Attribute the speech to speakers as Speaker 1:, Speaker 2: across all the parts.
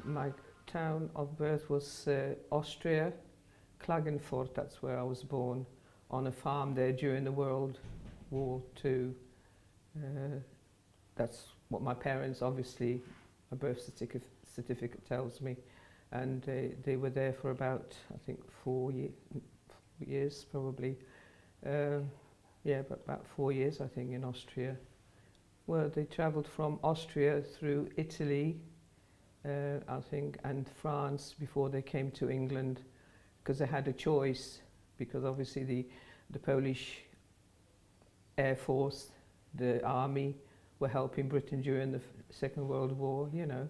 Speaker 1: My town of birth was Austria, Klagenfurt. That's where I was born, on a farm there during the World War II. That's what my parents, obviously, my birth certificate tells me. And they were there for about, I think, 4 years probably. Yeah, but about 4 years, I think, in Austria. Well, they travelled from Austria through Italy, I think, and France before they came to England, because they had a choice, because obviously the Polish Air Force, the army, were helping Britain during the Second World War, you know.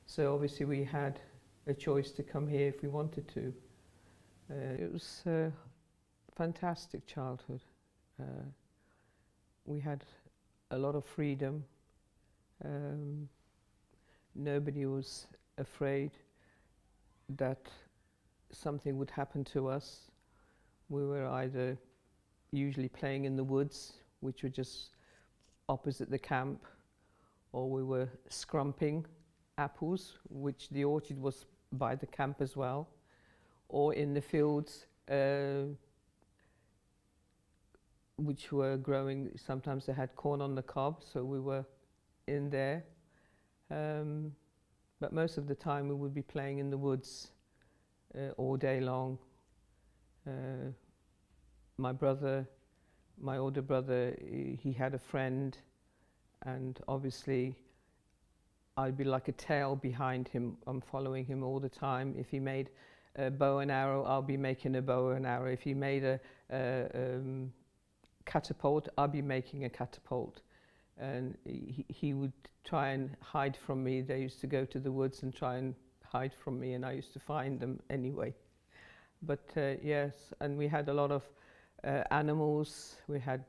Speaker 1: So obviously we had a choice to come here if we wanted to. It was a fantastic childhood. We had a lot of freedom. Nobody was afraid that something would happen to us. We were either usually playing in the woods, which were just opposite the camp, or we were scrumping apples, which the orchard was by the camp as well, or in the fields, which were growing. Sometimes they had corn on the cob, so we were in there. But most of the time we would be playing in the woods all day long. My older brother, he had a friend, and obviously I'd be like a tail behind him. I'm following him all the time. If he made a bow and arrow, I'll be making a bow and arrow. If he made a catapult, I'll be making a catapult. And he would try and hide from me. They used to go to the woods and try and hide from me, and I used to find them anyway. But yes, and we had a lot of animals. We had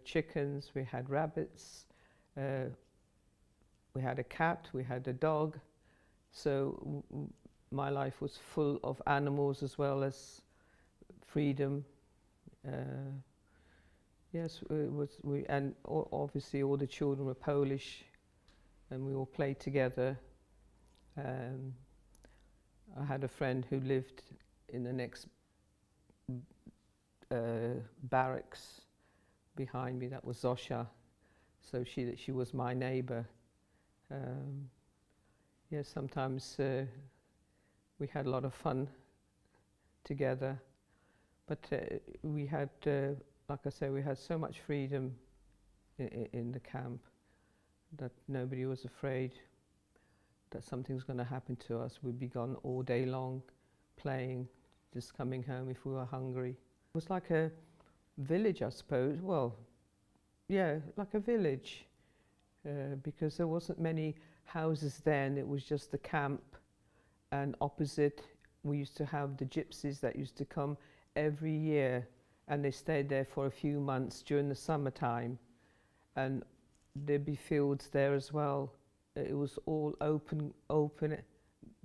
Speaker 1: chickens, we had rabbits, we had a cat, we had a dog. So my life was full of animals as well as freedom. Yes, it was. And obviously all the children were Polish, and we all played together. I had a friend who lived in the next barracks behind me. That was Zosha, so she was my neighbour. Yes, sometimes we had a lot of fun together, but we had, like I say, we had so much freedom in the camp that nobody was afraid that something was going to happen to us. We'd be gone all day long playing, just coming home if we were hungry. It was like a village, I suppose. Well, yeah, like a village, because there wasn't many houses then. It was just the camp, and opposite we used to have the gypsies that used to come every year, and they stayed there for a few months during the summertime, and there'd be fields there as well. It was all open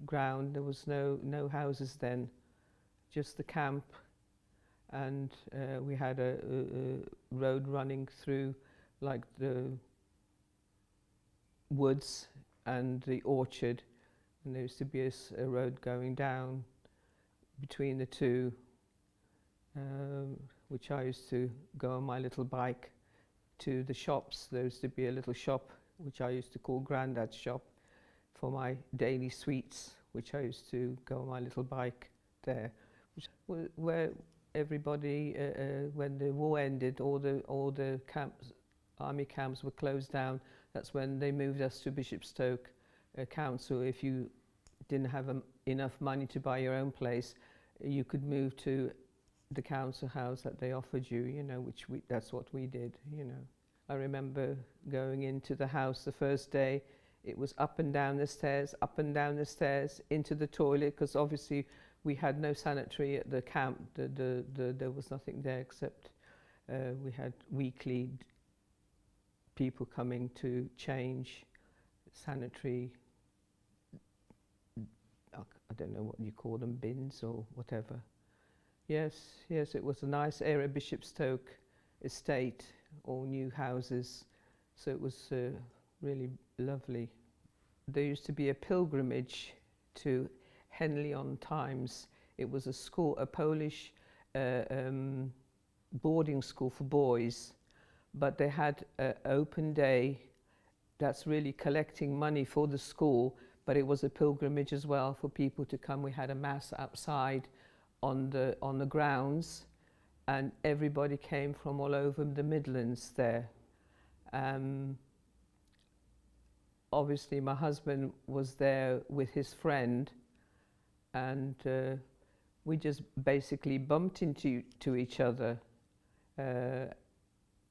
Speaker 1: ground. There was no houses then, just the camp. And we had a road running through like the woods and the orchard, and there used to be a road going down between the two, which I used to go on my little bike to the shops. There used to be a little shop which I used to call Grandad's shop for my daily sweets, which I used to go on my little bike there, where everybody, when the war ended, all the camps, army camps were closed down. That's when they moved us to Bishopstoke Council. If you didn't have enough money to buy your own place, you could move to the council house that they offered you, you know, that's what we did, you know. I remember going into the house the first day. It was up and down the stairs, into the toilet, because obviously we had no sanitary at the camp. There was nothing there except we had weekly people coming to change sanitary, I don't know what you call them, bins or whatever. Yes, it was a nice area, Bishopstoke estate, all new houses, so it was really lovely. there used to be a pilgrimage to Henley-on-Thames. It was a school, a Polish boarding school for boys, but they had an open day that's really collecting money for the school, but it was a pilgrimage as well for people to come. We had a mass outside on the grounds, and everybody came from all over the Midlands there. Obviously my husband was there with his friend, and we just basically bumped into each other,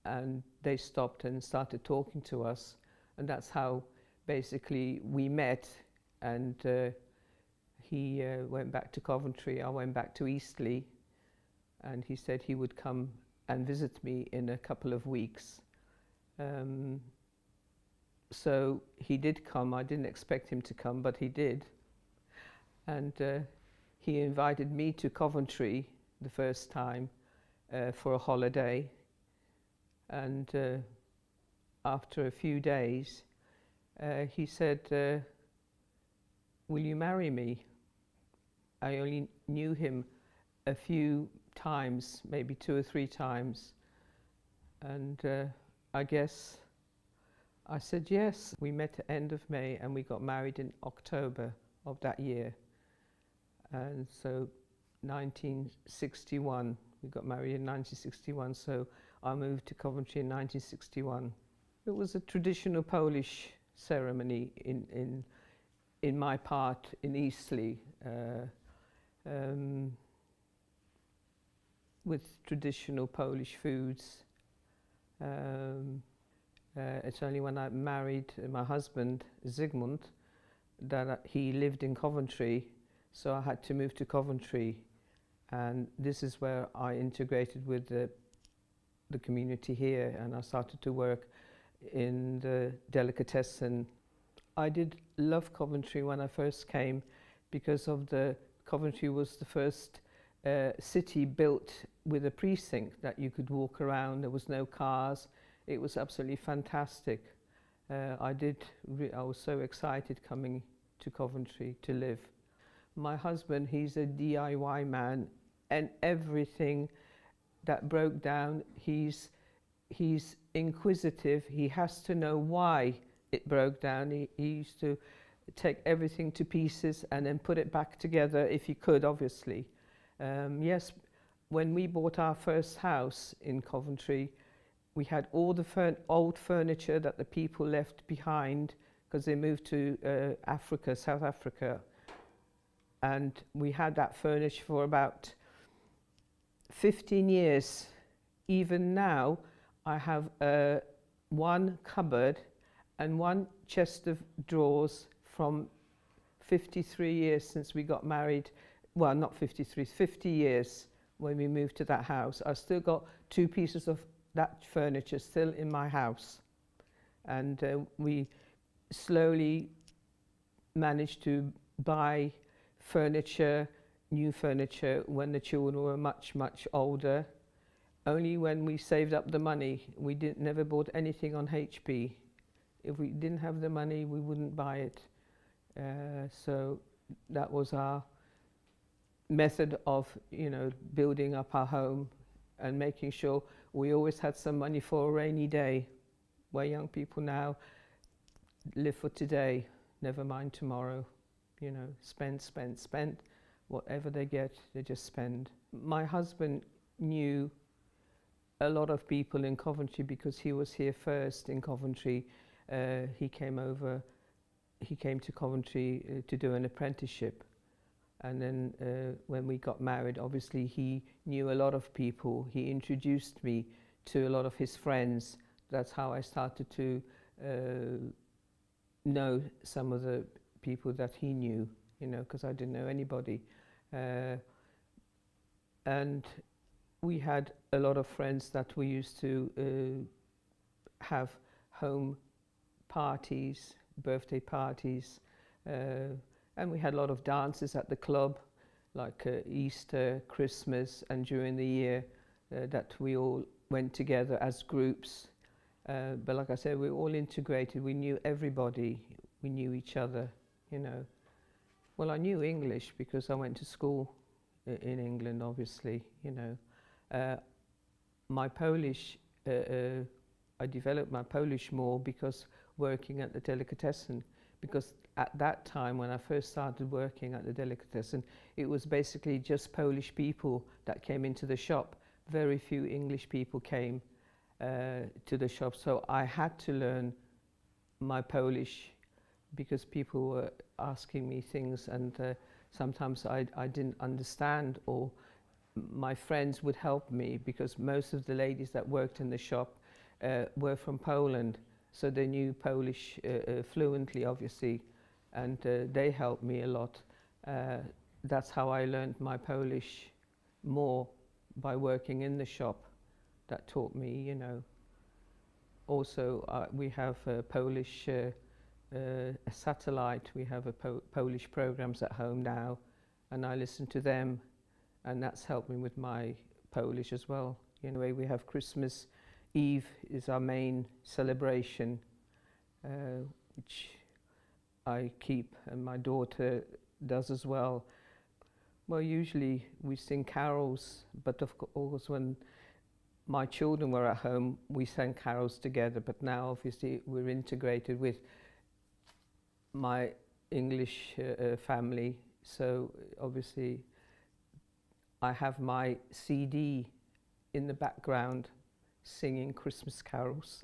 Speaker 1: and they stopped and started talking to us, and that's how basically we met. And he went back to Coventry, I went back to Eastleigh, and he said he would come and visit me in a couple of weeks. So he did come. I didn't expect him to come, but he did. And he invited me to Coventry the first time for a holiday. And after a few days, he said, "Will you marry me?" I only knew him a few times, maybe 2 or 3 times. And I guess I said yes. We met at the end of May and we got married in October of that year. And so 1961, we got married in 1961, so I moved to Coventry in 1961. It was a traditional Polish ceremony in my part in Eastleigh, with traditional Polish foods. It's only when I married my husband, Zygmunt, that he lived in Coventry, so I had to move to Coventry, and this is where I integrated with the community here, and I started to work in the delicatessen. I did love Coventry when I first came, because of Coventry was the first city built with a precinct that you could walk around. There was no cars. It was absolutely fantastic. I was so excited coming to Coventry to live. My husband, he's a DIY man, and everything that broke down, he's inquisitive. He has to know why it broke down. He used to take everything to pieces and then put it back together if he could, obviously. Yes, when we bought our first house in Coventry, we had all the old furniture that the people left behind because they moved to Africa, South Africa. And we had that furniture for about 15 years. Even now, I have one cupboard and one chest of drawers from 53 years since we got married. Well, not 53, 50 years when we moved to that house. I've still got 2 pieces of that furniture still in my house. And we slowly managed to buy furniture, new furniture, when the children were much, much older. Only when we saved up the money. We never bought anything on HP. If we didn't have the money, we wouldn't buy it. So that was our method of, building up our home and making sure we always had some money for a rainy day, where young people now live for today, never mind tomorrow. Spend. Whatever they get, they just spend. My husband knew a lot of people in Coventry because he was here first in Coventry. He came to Coventry to do an apprenticeship. And then when we got married, obviously he knew a lot of people. He introduced me to a lot of his friends. That's how I started to know some of the people that he knew, because I didn't know anybody. And we had a lot of friends that we used to have home parties, birthday parties, and we had a lot of dances at the club, like Easter, Christmas, and during the year that we all went together as groups. But like I said, we were all integrated. We knew everybody. we knew each other, you know. Well, I knew English because I went to school in England, obviously, you know. My Polish, I developed my Polish more because working at the delicatessen, because at that time when I first started working at the delicatessen, it was basically just Polish people that came into the shop. Very few English people came to the shop, so I had to learn my Polish because people were asking me things, and sometimes I didn't understand, or my friends would help me because most of the ladies that worked in the shop were from Poland, so they knew Polish fluently, obviously, and they helped me a lot. That's how I learned my Polish more, by working in the shop. That taught me, you know. Also, we have Polish a satellite. We have Polish programs at home now, and I listen to them, and that's helped me with my Polish as well. You know, we have Christmas Eve is our main celebration, which I keep, and my daughter does as well. Well, usually we sing carols, but of course when my children were at home, we sang carols together, but now obviously we're integrated with my English family, so obviously I have my CD in the background singing Christmas carols.